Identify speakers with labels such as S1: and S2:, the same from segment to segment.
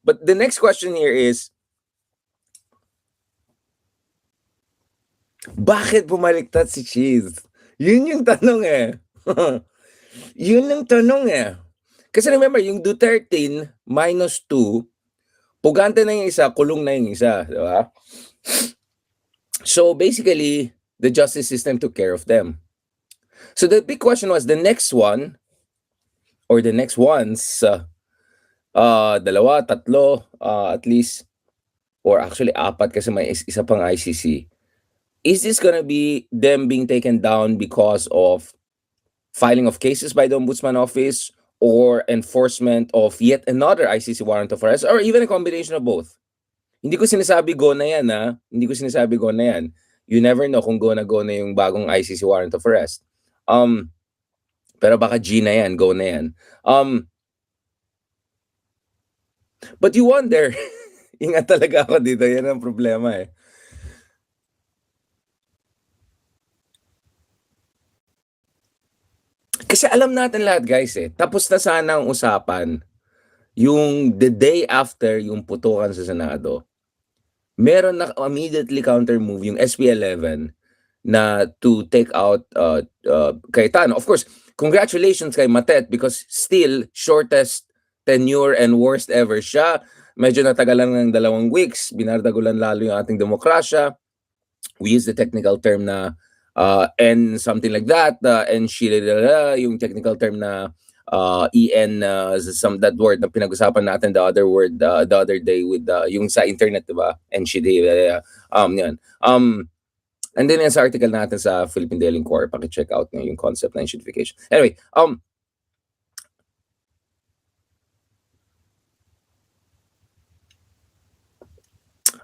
S1: But the next question here is, bakit bumaliktad si Cheese? Yun yung tanong eh. Yun ang tanong eh. Kasi remember, yung Duterte minus 2, pugante na yung isa, kulong na yung isa, di ba? So basically, the justice system took care of them. So the big question was, the next one, or the next ones, dalawa, tatlo, at least, or actually apat kasi may isa pang ICC. Is this gonna be them being taken down because of filing of cases by the Ombudsman Office or enforcement of yet another ICC warrant of arrest, or even a combination of both? Hindi ko sinasabi go na yan, ha? Hindi ko sinasabi go na yan. You never know kung go na yung bagong ICC warrant of arrest. Pero baka G na yan, go na yan. But you wonder, ingat talaga ako dito, yan ang problema eh. Kasi alam natin lahat guys eh, tapos na sana ang usapan yung the day after yung putukan sa Senado. Meron na immediately counter move yung SB11 na to take out Cayetano. Of course, congratulations kay Matet because still shortest tenure and worst ever siya. Medyo natagalan ng 2 weeks, binardagulan lalo yung ating demokrasya. We use the technical term na and something like that, and yung technical term na EN, that word na pinag-usapan natin the other day with yung sa internet, diba? And yan. And then sa article natin sa Philippine Daily Inquirer, paki-check out nyo yung concept ng enshittification. Anyway,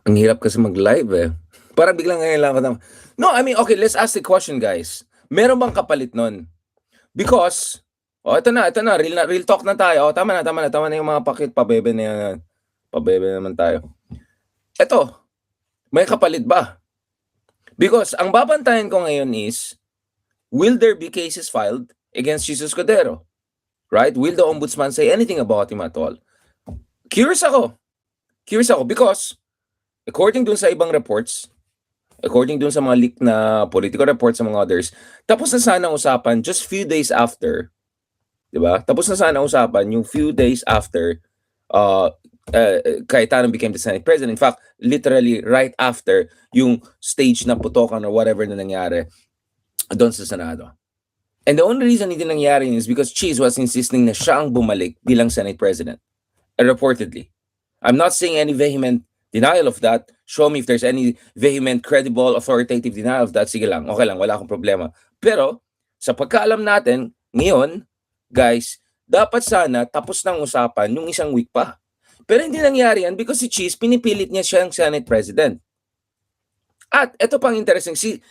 S1: ang hirap kasi mag-live eh. Parang biglang ngayon lang ako. No, I mean, okay, let's ask the question, guys. Meron bang kapalit nun? Because, ito na, real talk na tayo. Tama na yung mga pakit, pabebe na yan. Pabebe naman tayo. Ito, may kapalit ba? Because ang babantayan ko ngayon is, will there be cases filed against Jesus Cordero? Right? Will the ombudsman say anything about him at all? Curious ako because according dun sa ibang reports, according dun sa mga leak na political reports sa mga others, tapos na sana usapan just few days after, di ba? Tapos na sana usapan yung few days after Cayetano became the Senate President. In fact, literally right after yung stage na putokan or whatever na nangyari doon sa Senado. And the only reason hindi nangyari is because Cheese was insisting na siya ang bumalik bilang Senate President. Reportedly. I'm not saying any vehement denial of that. Show me if there's any vehement, credible, authoritative denial of that. Sige lang, okay lang, wala akong problema. Pero, sa pagkaalam natin, ngayon, guys, dapat sana tapos ng usapan yung isang week pa. Pero hindi nangyari yan because si Cheese, pinipilit niya siyang Senate President. At ito pang interesting, si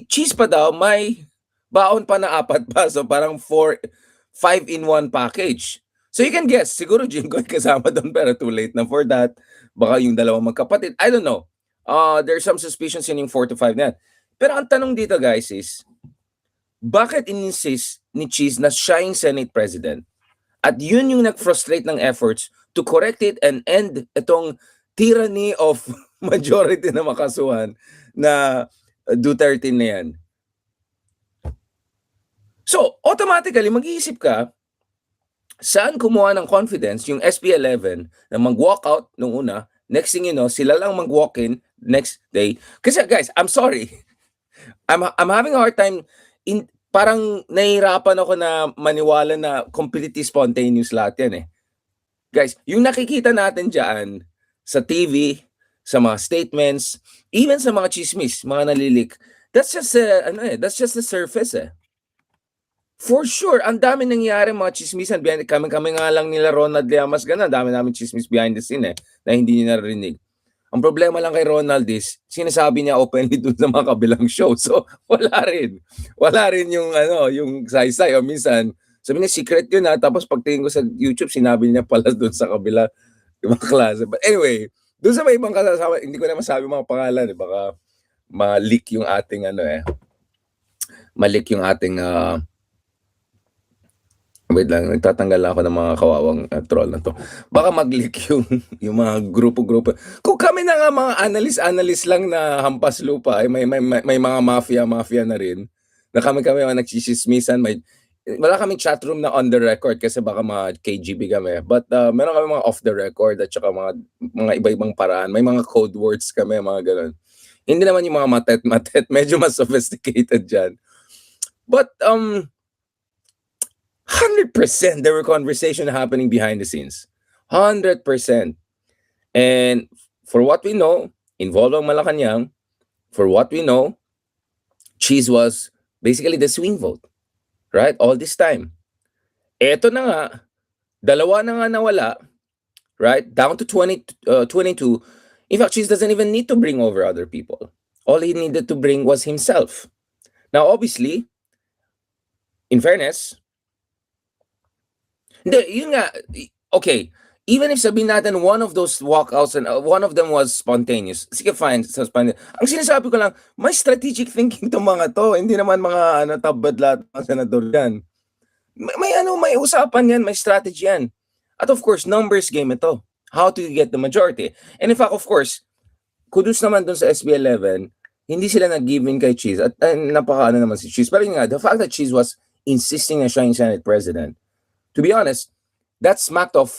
S1: Cheese pa daw may baon pa na 4 pa. So parang 5-in-1 package. So you can guess, siguro Jinggoy kasama doon pero too late na for that. Baka yung dalawang magkapatid. I don't know. There's some suspicions in yung 4 to 5 na yan. Pero ang tanong dito guys is, bakit in-insist ni Cheese na siya yung Senate President? At yun yung nag-frustrate ng efforts to correct it and end itong tyranny of majority na makasuhan na Duterte na yan. So, automatically, mag-iisip ka, saan kumuha ng confidence yung SB11 na mag-walk out nung una, next thing you know, sila lang mag-walk in next day. Kasi guys, I'm sorry. I'm having a hard time, parang nahihirapan ako na maniwala na completely spontaneous lahat yan eh. Guys, yung nakikita natin dyan sa TV, sa mga statements, even sa mga chismis, mga nalilik, that's just the surface eh. For sure, ang dami nangyari mga chismisan. Kami nga lang nila Ronald Llamas gana, dami namin chismis behind the scene eh, na hindi niyo narinig. Ang problema lang kay Ronald is, sinasabi niya openly dun sa mga kabilang show. So, wala rin. Wala rin yung, yung saysay. O minsan, sabi niya, secret yun ha. Tapos pagtingin ko sa YouTube, sinabi niya pala dun sa kabila, ibang klase. But anyway, dun sa may ibang kasama, hindi ko na masabi mga pangalan. Baka ma-leak yung ating, ma-leak yung ating, Wait lang, nagtatanggal lang ako ng mga kawawang troll na to. Baka mag-leak yung mga grupo-grupo. Kung kami na nga mga analyst lang na hampas lupa, ay may mga mafia na rin. Na kami mga nagchismismisan, wala kaming chatroom na on the record kasi baka mga KGB kami. But meron kami mga off the record at saka mga iba-ibang paraan. May mga code words kami, mga ganun. Hindi naman yung mga matet, medyo mas sophisticated dyan. But 100% there were conversation happening behind the scenes. 100%. And for what we know, involved ang Malacanang, for what we know, Cheese was basically the swing vote, right? All this time. Eto na nga, dalawa na nga nawala, right? Down to 22. In fact, Cheese doesn't even need to bring over other people. All he needed to bring was himself. Now, obviously, in fairness, yun nga, okay, even if sabihin natin one of those walkouts and one of them was spontaneous, sige fine, spontaneous. Ang sinasabi ko lang, may strategic thinking to mga to, hindi naman mga tabad lahat ng senador yan. May usapan yan, may strategy yan. At of course, numbers game ito. How do you get the majority? And in fact, of course, kudos naman dun sa SB11, hindi sila nag-give in kay Cheese. At napaka naman si Cheese. Pero yun nga, the fact that Cheese was insisting na siya yung Senate President, to be honest, that smacked of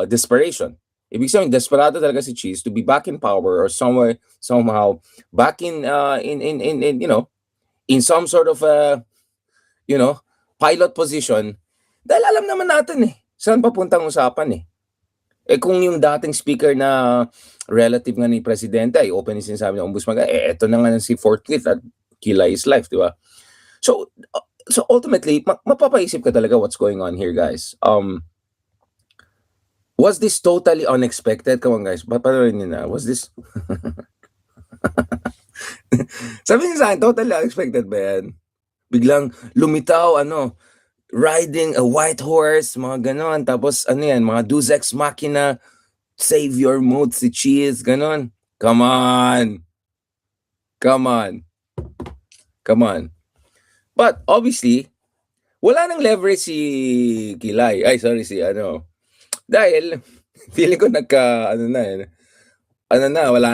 S1: desperation. Ibig sabihin, desperado talaga si Cheese to be back in power or somehow back in in some sort of pilot position. Dahil alam naman natin saan papuntang usapan kung yung dating speaker na relative nga ni Presidente ay open yung sinasabi ng ombudsman, eto na nga si forthwith at Kilay is life, di ba? So ultimately, mapapaisip ka talaga what's going on here, guys. Was this totally unexpected? Come on, guys. Paparorin niyo na. Was this... Sabi niyo sa akin, totally unexpected ba yan? Biglang lumitaw, riding a white horse, mga ganon. Tapos, mga Deus Ex Machina, save your mood si Cheese, ganon. Come on. But obviously, wala nang leverage si Kilay. Dahil feeling ko wala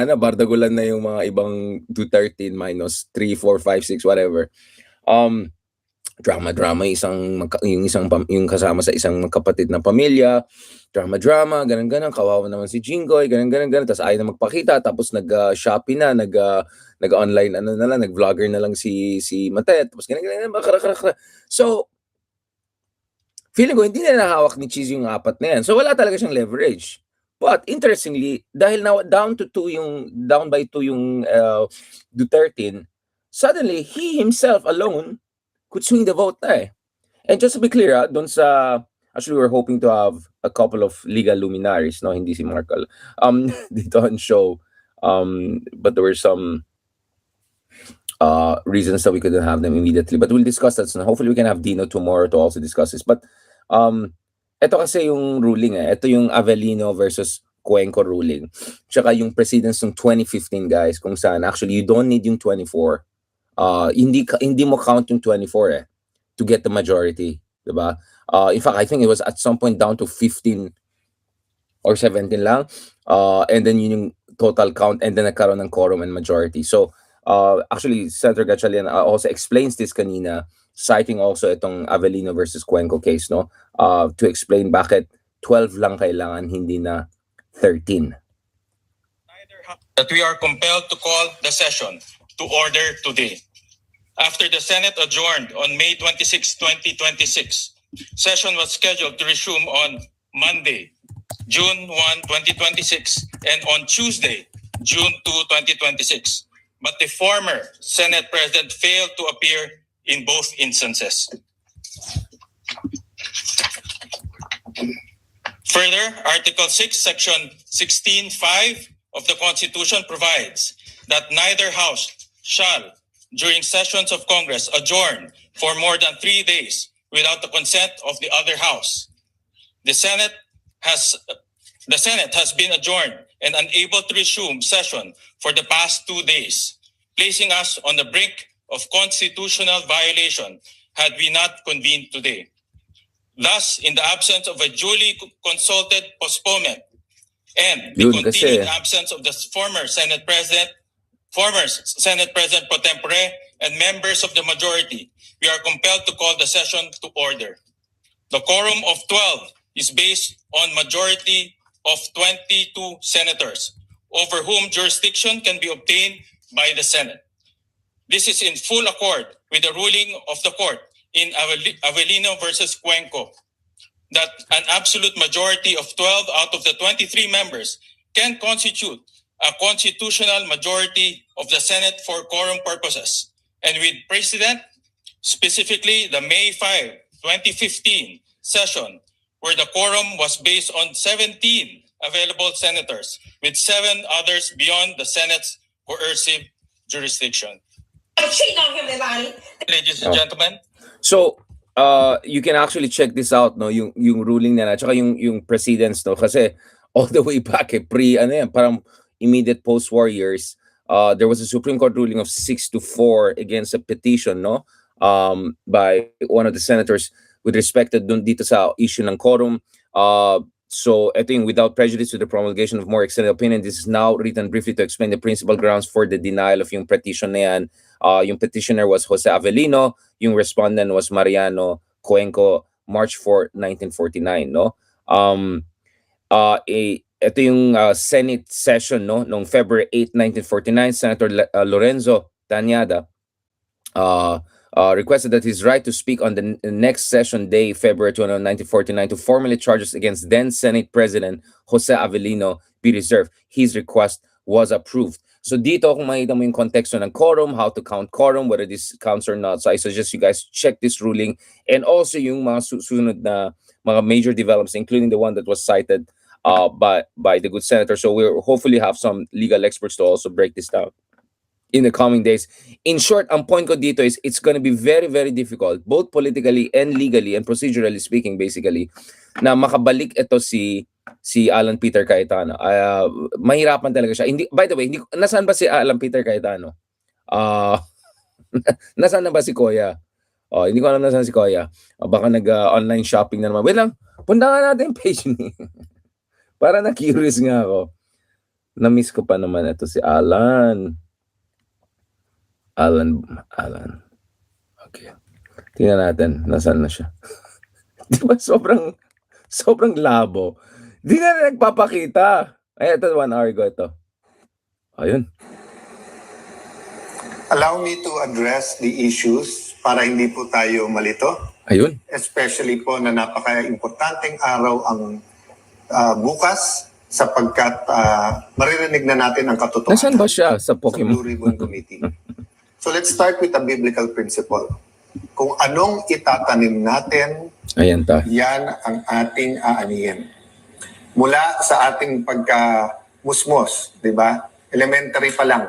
S1: na, bardagulan na yung mga ibang 213 minus 3, 4, 5, 6, whatever. Drama yung kasama sa isang magkapatid na pamilya, drama, ganun, kawawa naman si Jinggoy, ganun, tapos ayaw na magpakita, tapos nag-Shopee na, nag-online, nag-vlogger na lang si Matet, tapos ganun, So, feeling ko, hindi na nahawak ni Cheese yung apat na yan. So, wala talaga siyang leverage. But, interestingly, dahil now down by 2 yung Duterte, suddenly, he himself alone could swing the vote na And just to be clear, actually, we're hoping to have a couple of legal luminaries, no, hindi si Markle, dito on show. But there were some reasons that we couldn't have them immediately. But we'll discuss that soon. Hopefully, we can have Dino tomorrow to also discuss this. But ito kasi yung ruling Ito yung Avellino versus Cuenco ruling. Tsaka yung precedence ng 2015, guys, kung saan actually you don't need yung 24. Hindi mo count yung 24 to get the majority, diba? In fact, I think it was at some point down to 15 or 17 lang. And then yun yung total count and then nagkaroon ng quorum and majority. So, actually, Senator Gatchalian also explains this kanina, citing also itong Avellino versus Cuenco case, no? To explain bakit 12 lang kailangan, hindi na 13.
S2: That we are compelled to call the session to order today. After the Senate adjourned on May 26, 2026, session was scheduled to resume on Monday, June 1, 2026, and on Tuesday, June 2, 2026. But the former Senate President failed to appear in both instances. Further, Article 6, Section 16(5) of the Constitution provides that neither House shall, during sessions of Congress, adjourn for more than 3 days without the consent of the other House. The Senate has been adjourned and unable to resume session for the past 2 days, placing us on the brink of constitutional violation had we not convened today. Thus, in the absence of a duly consulted postponement and the
S1: Yun kasi.
S2: continued absence of the former Senate President pro tempore, and members of the majority, we are compelled to call the session to order. The quorum of 12 is based on majority of 22 senators, over whom jurisdiction can be obtained by the Senate. This is in full accord with the ruling of the court in Avellino versus Cuenco, that an absolute majority of 12 out of the 23 members can constitute a constitutional majority of the Senate for quorum purposes. And with precedent, specifically the May 5, 2015 session, where the quorum was based on 17 available senators, with 7 others beyond the Senate's coercive jurisdiction.
S3: Cheat on him, everybody.
S2: Ladies and gentlemen,
S1: So, you can actually check this out, no, yung ruling nila, tsaka yung precedents, no, kasi all the way back, parang immediate post-war years, there was a Supreme Court ruling of 6-4 against a petition, no, by one of the senators with respect to dito sa issue ng quorum. So, I think without prejudice to the promulgation of more extended opinion, this is now written briefly to explain the principal grounds for the denial of yung petition na yan. Yung petitioner was Jose Avellino, yung respondent was Mariano Cuenco, March 4, 1949, no? Ito yung Senate session, no, noong February 8, 1949, Senator Lorenzo Tañada requested that his right to speak on the next session day, February 29, 1949, to formally charges against then Senate President Jose Avellino be reserved. His request was approved. So dito kung makita mo yung konteksto ng quorum, how to count quorum, whether this counts or not. So I suggest you guys check this ruling and also yung mga susunod na mga major developments, including the one that was cited by the good senator. So we'll hopefully have some legal experts to also break this down in the coming days. In short, ang point ko dito is it's going to be very, very difficult, both politically and legally and procedurally speaking, basically, na makabalik ito si Alan Peter Cayetano. Mahirapan talaga siya. By the way, nasaan ba si Alan Peter Cayetano? Nasaan na ba si Koya? Hindi ko alam nasaan si Koya. Baka nag-online shopping na naman. Wait lang, punta nga natin yung page niya. Para na-curious nga ako. Na-miss ko pa naman ito si Alan. Okay. Tingnan natin. Nasaan na siya? Di ba sobrang labo? Di na nagpapakita. Ay, ito 1 hour ago ito. Ayun.
S4: Allow me to address the issues para hindi po tayo malito.
S1: Ayun.
S4: Especially po na napaka-importanteng araw ang bukas sapagkat maririnig na natin ang katotohanan.
S1: Nasaan ba siya sa
S4: Sa
S1: Pokemon?
S4: Blue Ribbon Committee. So let's start with a biblical principle. Kung anong itatanim natin,
S1: Ayan ta.
S4: yan ang ating aanihin. Mula sa ating pagkamusmos, di ba? Elementary pa lang,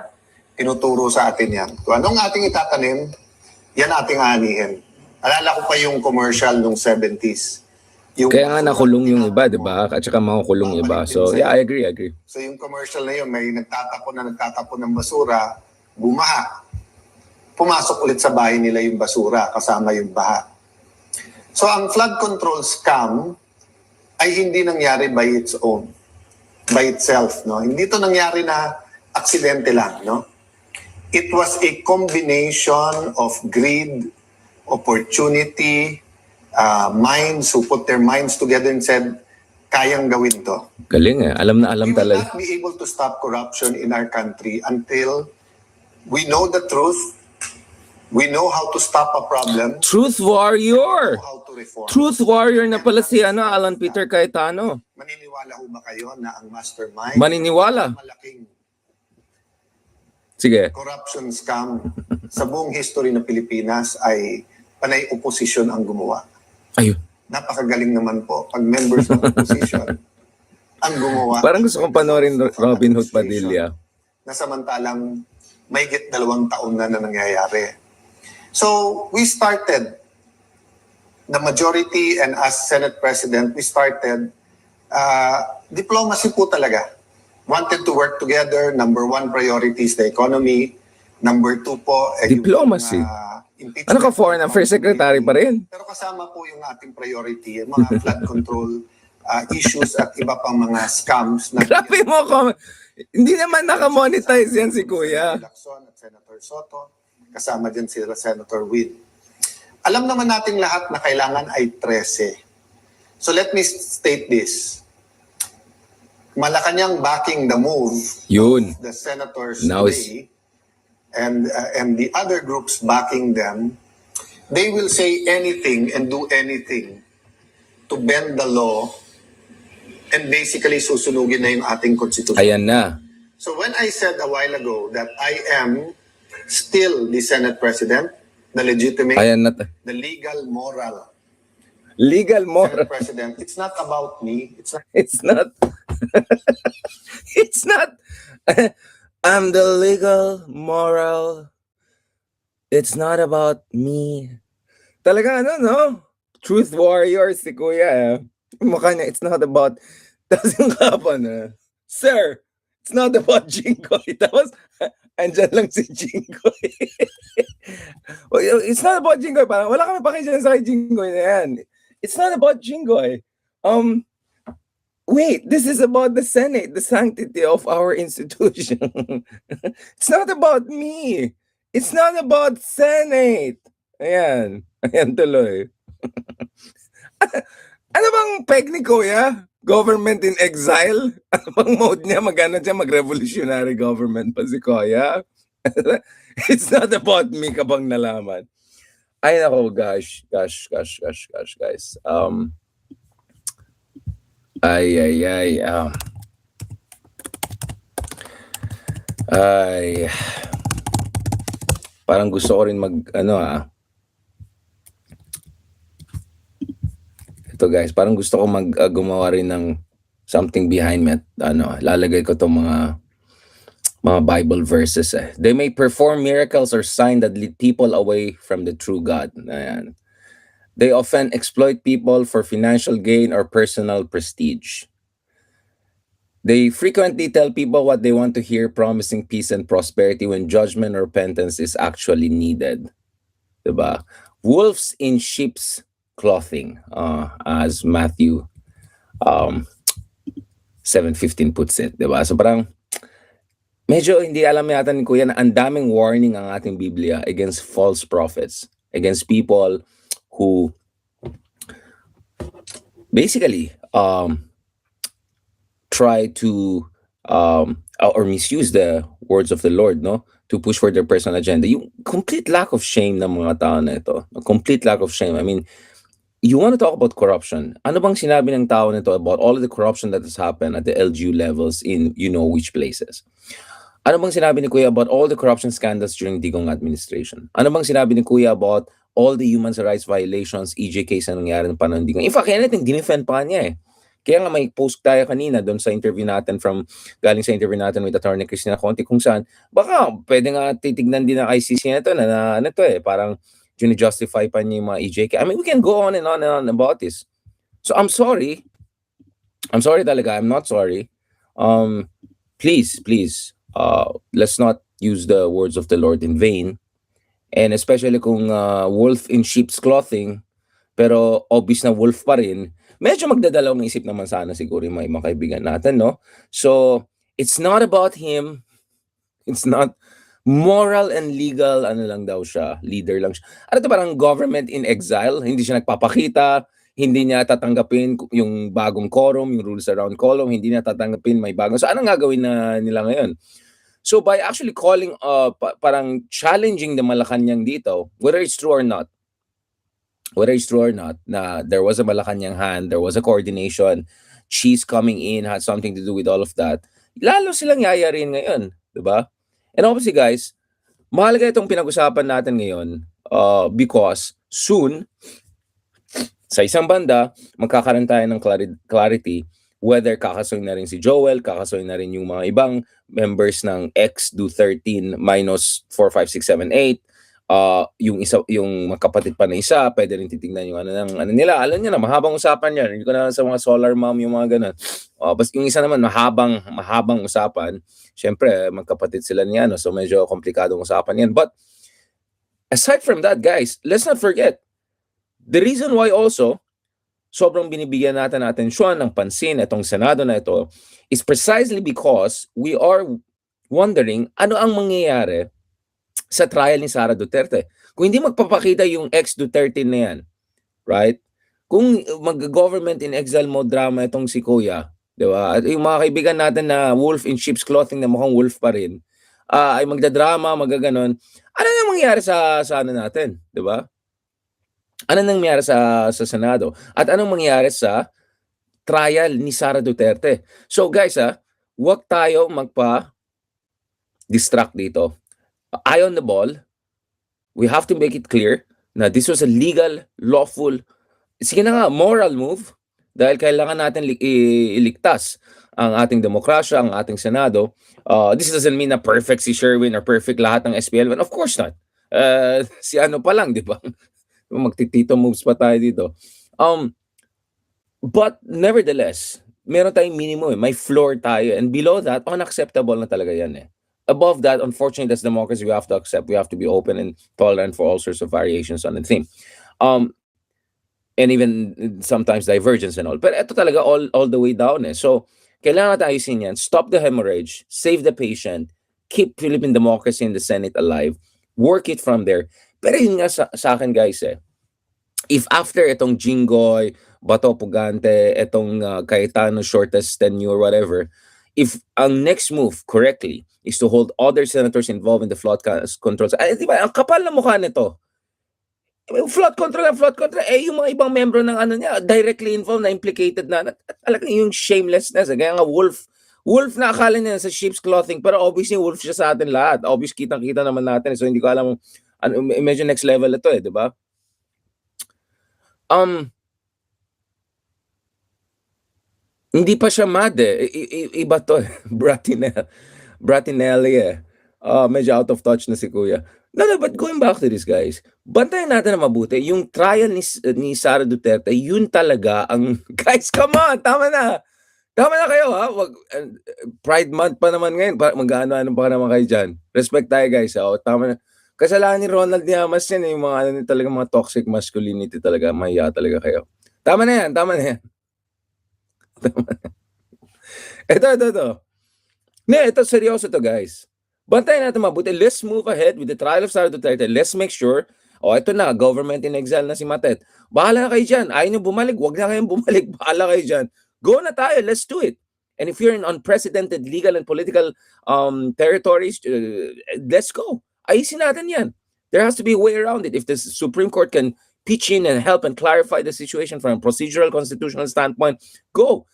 S4: tinuturo sa atin yan. Kung anong ating itatanim, yan ating aanihin. Alala ko pa yung commercial nung 70s.
S1: Kaya nga nakulong yung iba, di ba? At saka makukulong yung iba. So, yeah, I agree.
S4: So yung commercial na yun, may nagtatapon ng basura, bumaha. Pumasok ulit sa bahay nila yung basura, kasama yung baha. So ang flood control scam ay hindi nangyari by its own, by itself, no? Hindi to nangyari na aksidente lang, no? It was a combination of greed, opportunity, minds who put their minds together and said, kayang gawin to.
S1: Galing eh. Alam na alam
S4: We will
S1: talaga.
S4: not be able to stop corruption in our country until we know the truth, we know how to stop a problem,
S1: Truth warrior!
S4: know how to reform.
S1: Truth warrior na pala si Alan Peter Cayetano.
S4: Maniniwala ho ba kayo na ang mastermind
S1: Maniniwala.
S4: malaking
S1: Sige.
S4: corruption scam sa buong history ng Pilipinas ay panay oposisyon ang gumawa?
S1: Ayun.
S4: Napakagaling naman po pag members ng opposition ang gumawa.
S1: Parang gusto kong panoorin Robin Hood Padilla.
S4: Na samantalang mahigit 2 taon na nangyayari. So we started, the majority and as Senate President, we started diplomacy po talaga. Wanted to work together. Number 1 priority is the economy. Number 2 po,
S1: Diplomacy?
S4: impeachment.
S1: Ano ka, foreign affairs secretary pa rin?
S4: Pero kasama po yung ating priority, yung mga flood control issues at iba pang mga scams na
S1: Grabe mo comment. Hindi naman nakamonetize yan si Kuya.
S4: Lacson at Senator Soto, kasama din si Senator Will. Alam naman nating lahat na kailangan ay 13. So let me state this. Malacanang backing the move,
S1: Yun.
S4: the senators
S1: Now is-
S4: today, and the other groups backing them, they will say anything and do anything to bend the law and basically susunugin na yung ating constitution.
S1: Ayan na.
S4: So when I said a while ago that I am still the Senate President, the legitimate,
S1: Ayan na.
S4: the legal, moral
S1: Legal
S4: Senate
S1: moral.
S4: President, it's not about me. It's not.
S1: It's not. It's not. I'm the legal, moral. It's not about me. Talaga ano, no? Truth warrior si Kuya. Mukha niya, it's not about, tapos yung kapan na, sir, it's not about Jinggoy. Tapos, andyan lang si Jinggoy. It's not about Jinggoy. Parang wala kami pakisyan sa kay Jinggoy na yan. It's not about Jinggoy. Wait, this is about the Senate, the sanctity of our institution. It's not about me. It's not about Senate. Ayan. Ayan tuloy. Ano bang peg ni Kuya? Government in exile? Ano bang mode niya? Magano siya? Mag-revolutionary government pa si Kuya? It's not about me ka bang nalaman? Ay nako, gosh, guys. Parang gusto ko rin ito guys, parang gusto ko gumawa rin ng something behind me at lalagay ko tong mga Bible verses eh. They may perform miracles or signs that lead people away from the true God. Ayan. They often exploit people for financial gain or personal prestige. They frequently tell people what they want to hear, promising peace and prosperity when judgment or repentance is actually needed. Diba? Wolves in sheep's clothing, as Matthew 7:15 puts it. Diba? So parang, medyo hindi alam yata ni Kuya na ang daming warning ang ating Biblia against false prophets, against people who basically try to or misuse the words of the Lord, no, to push for their personal agenda. Yung complete lack of shame ng mga tao na ito, a complete lack of shame. I mean, you want to talk about corruption. Ano bang sinabi ng tao nito about all of the corruption that has happened at the LGU levels in you know which places? Ano bang sinabi ni Kuya about all the corruption scandals during Digong administration? Ano bang sinabi ni Kuya about all the human rights violations, EJ case na nangyari ng panahon Digong? In fact, kaya natin dinefend pa niya eh. Kaya nga may post tayo kanina doon sa interview natin galing sa interview natin with Attorney Cristina Conti kung saan baka pwede nga titignan din ng ICC na ito na ano to eh, parang justify pa niya yung mga EJK. I mean, we can go on and on and on about this. So I'm sorry. I'm sorry talaga. I'm not sorry. Please, let's not use the words of the Lord in vain. And especially kung wolf in sheep's clothing, pero obvious na wolf pa rin, medyo magdadalawang isip naman sana siguro yung mga kaibigan natin, no? So, it's not about him. It's not moral and legal, ano lang daw siya, leader lang siya. Ano to, parang government in exile, hindi siya nagpapakita, hindi niya tatanggapin yung bagong quorum, yung rules around quorum, hindi niya tatanggapin may bagong. So, anong gagawin nila ngayon? So, by actually calling, parang challenging the Malacanang dito, whether it's true or not, na there was a Malacanang hand, there was a coordination, she's coming in, had something to do with all of that, lalo silang yayarin ngayon, diba? And obviously guys, mahalaga itong pinag-usapan natin ngayon because soon, sa isang banda, magkakaroon tayo ng clarity whether kakasuin na rin si Joel, kakasuin na rin yung mga ibang members ng X-Do13 minus 4, 5, 6, 7, 8, yung magkapatid pa na isa, pwede rin titignan yung ano nila. Alam niyo na, mahabang usapan yan. Hindi ko na sa mga solar mom, yung mga ganun. Basta yung isa naman, mahabang usapan. Siyempre, magkapatid sila niya, no? So medyo komplikadong usapan yan. But, aside from that, guys, let's not forget, the reason why also, sobrang binibigyan natin atensyon ng pansin itong Senado na ito is precisely because we are wondering ano ang mangyayari sa trial ni Sara Duterte. Kung hindi magpapakita yung ex-Duterte na yan, right? Kung mag-government in exile mode drama itong si Kuya, di ba? At yung mga kaibigan natin na wolf in sheep's clothing na mukhang wolf pa rin, ay magdadrama, magaganon, ano nang mangyayari sa ano natin, di ba? Ano nang mangyayari sa Senado? At anong mangyayari sa trial ni Sara Duterte? So guys, wag tayo magpa-distract dito. Eye on the ball. We have to make it clear na this was a legal, lawful, sige na nga, moral move dahil kailangan natin iligtas ang ating demokrasya, ang ating Senado. This doesn't mean na perfect si Sherwin or perfect lahat ng SPL1. Of course not. Si ano pa lang, di ba? Magtitito moves pa tayo dito. But nevertheless, meron tayong minimum, may floor tayo, and below that, unacceptable na talaga yan eh. Above that, unfortunately, that's democracy. We have to accept. We have to be open and tolerant for all sorts of variations on the theme. And even sometimes divergence and all. But ito talaga all the way down eh. So, kailangan natin ayusin yan. Stop the hemorrhage. Save the patient. Keep Philippine democracy in the Senate alive. Work it from there. Pero yun nga sa akin guys eh. If after itong Jinggoy, Bato Pugante, itong Cayetano shortest tenure, whatever, if ang next move correctly is to hold other senators involved in the flood controls. Ay, di ba, ang kapal na mukha nito. Flood control, yung mga ibang membro ng ano niya, directly involved na implicated na. Talagang yung shamelessness. Kaya nga wolf na akala niya sa sheep's clothing, pero obviously wolf siya sa atin lahat. Obviously, kitang-kita naman natin. So, hindi ko alam, medyo next level ito eh, di ba? Hindi pa siya mad eh. Iba to eh. Bratinelli eh. Medyo out of touch na si Kuya. No, but going back to this guys, bantayan natin na mabuti. Yung trial ni Sara Duterte, yun talaga ang... Guys, come on! Tama na! Tama na kayo ha! Pride Month pa naman ngayon. Mag-ano-ano pa naman kayo dyan. Respect tayo guys ha. Tama na. Kasalanan ni Ronald Llamas yan eh. Yung mga, talaga, mga toxic masculinity talaga. Mahiya talaga kayo. Tama na yan. Ito. Ito seryoso to guys. Bantayan natin mabuti. Let's move ahead with the trial of Sara Duterte. Let's make sure, ito na, government in exile na si Matet. Bahala na kayo dyan. Ayaw nyo bumalik, wag na kayong bumalik. Bahala kayo dyan. Go na tayo, let's do it. And if you're in unprecedented legal and political territories, let's go. Ayusin natin yan. There has to be a way around it. If the Supreme Court can pitch in and help and clarify the situation from a procedural constitutional standpoint, go.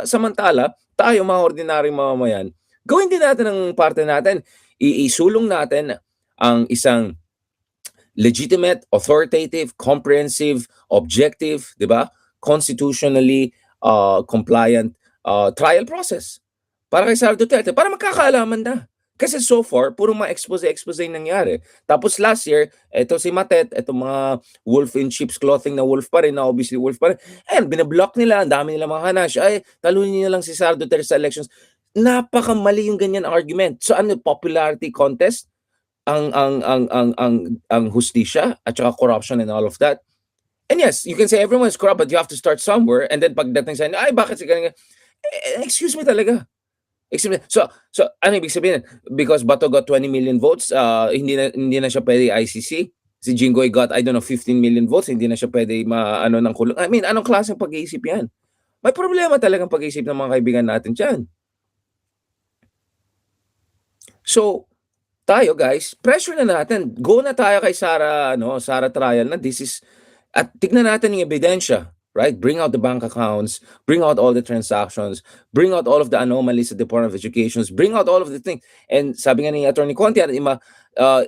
S1: Samantala, tayo mga ordinaryong mamamayan, gawin din natin ang parte natin. Isulong natin ang isang legitimate, authoritative, comprehensive, objective, di ba? Constitutionally compliant trial process para kay Sara Duterte, para magkakaalaman na. Kasi so far, puro mga expose nangyari. Tapos last year, eto si Matet, eto mga wolf in sheep's clothing na wolf pa rin, na obviously wolf pa rin. And binablock nila, ang dami nila mga hanash. Ay, talunin nila lang si Sara Duterte sa elections. Napakamali yung ganyan argument. So ano, popularity contest? Ang hustisya at saka corruption and all of that. And yes, you can say everyone is corrupt, but you have to start somewhere. And then pagdating sa ay, bakit si ganyan? Excuse me talaga. So ano ibig sabihin? Because Bato got 20 million votes, hindi na siya pwede ICC. Si Jinggoy got, I don't know, 15 million votes, hindi na siya pwede ng kulong. I mean, anong klaseng pag-iisip yan? May problema talagang pag-iisip ng mga kaibigan natin dyan. So, tayo guys, pressure na natin. Go na tayo kay Sara trial na this is, at tignan natin yung ebidensya. Right? Bring out the bank accounts, bring out all the transactions, bring out all of the anomalies at the Department of Education, bring out all of the things. And sabi nga ni Attorney Conti,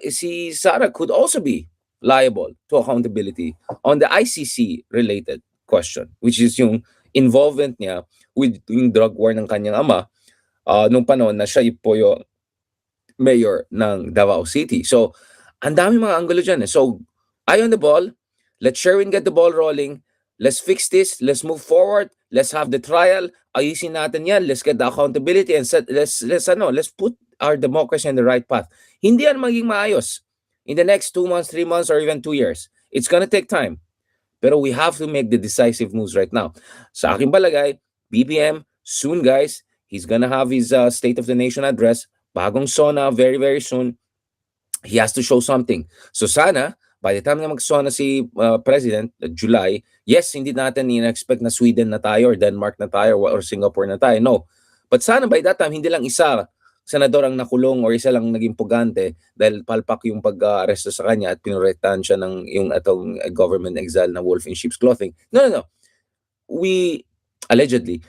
S1: si Sara could also be liable to accountability on the ICC-related question, which is yung involvement niya with yung drug war ng kanyang ama nung panahon na siya po yung mayor ng Davao City. So, ang dami mga anggulo dyan. So, eye on the ball, let Sherwin get the ball rolling. Let's fix this. Let's move forward. Let's have the trial. Ayusin natin yan. Let's get the accountability and let's put our democracy on the right path. Hindi yan maging maayos. in the next 2 months, 3 months, or even 2 years. It's gonna take time. Pero we have to make the decisive moves right now. Sa aking palagay, BBM, soon guys, he's gonna have his State of the Nation address. Bagong SONA, very, very soon. He has to show something. So sana, by the time na mag-SONA si President, July, yes, hindi natin in-expect na Sweden na tayo or Denmark na tayo or Singapore na tayo. No. But sana by that time, hindi lang isa senador ang nakulong or isa lang naging pugante dahil palpak yung pag-aresto sa kanya at pinurektahan siya ng yung atong government exile na wolf in sheep's clothing. No. We allegedly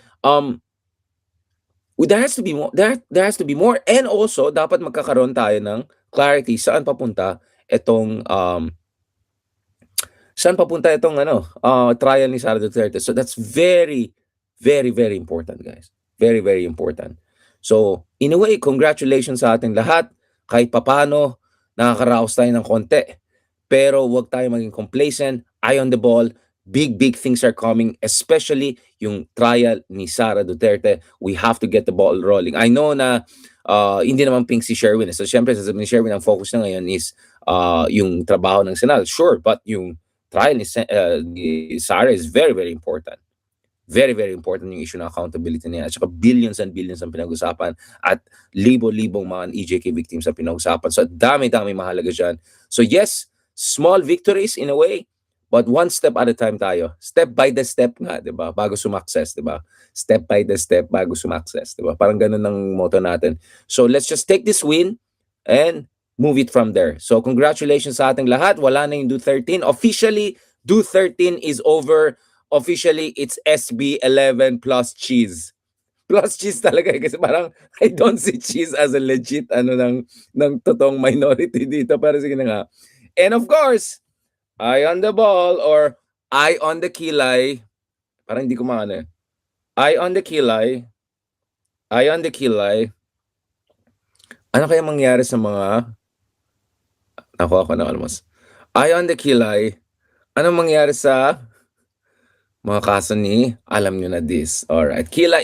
S1: there has to be more, there has to be more, and also dapat magkakaroon tayo ng clarity saan papunta itong trial ni Sara Duterte. So that's very, very, very important, guys. Very, very important. So, in a way, congratulations sa ating lahat. Kahit papano, nakakaraos tayo ng konti. Pero wag tayo maging complacent. Eye on the ball. Big, big things are coming. Especially yung trial ni Sara Duterte. We have to get the ball rolling. I know na hindi naman pink si Sherwin. So, syempre, sasabihin ni Sherwin, ang focus na ngayon is yung trabaho ng Senado. Sure, but yung trial ni Sara is very, very important. Very, very important yung issue ng accountability niya. At saka billions and billions ang pinag-usapan at libo-libong mga EJK victims ang pinag-usapan. So dami-dami mahalaga dyan. So yes, small victories in a way, but one step at a time tayo. Step by the step nga, di ba? Bago sumakses, di ba? Step by the step bago sumakses, di ba? Parang ganun ang motto natin. So let's just take this win and move it from there. So congratulations sa ating lahat. Wala na yung Do 13. Officially, Do 13 is over. Officially, it's SB 11 plus cheese. Plus cheese talaga kasi parang I don't see cheese as a legit ng totoong minority dito. Pero sige na nga. And of course, eye on the ball or eye on the kilay. Parang hindi ko maano. Eye on the kilay. Eye on the kilay. Ano kaya mangyari sa mga ako na almost. Eye on the kilay. Anong mangyari sa mga kaso ni, alam nyo na this. Alright. Kila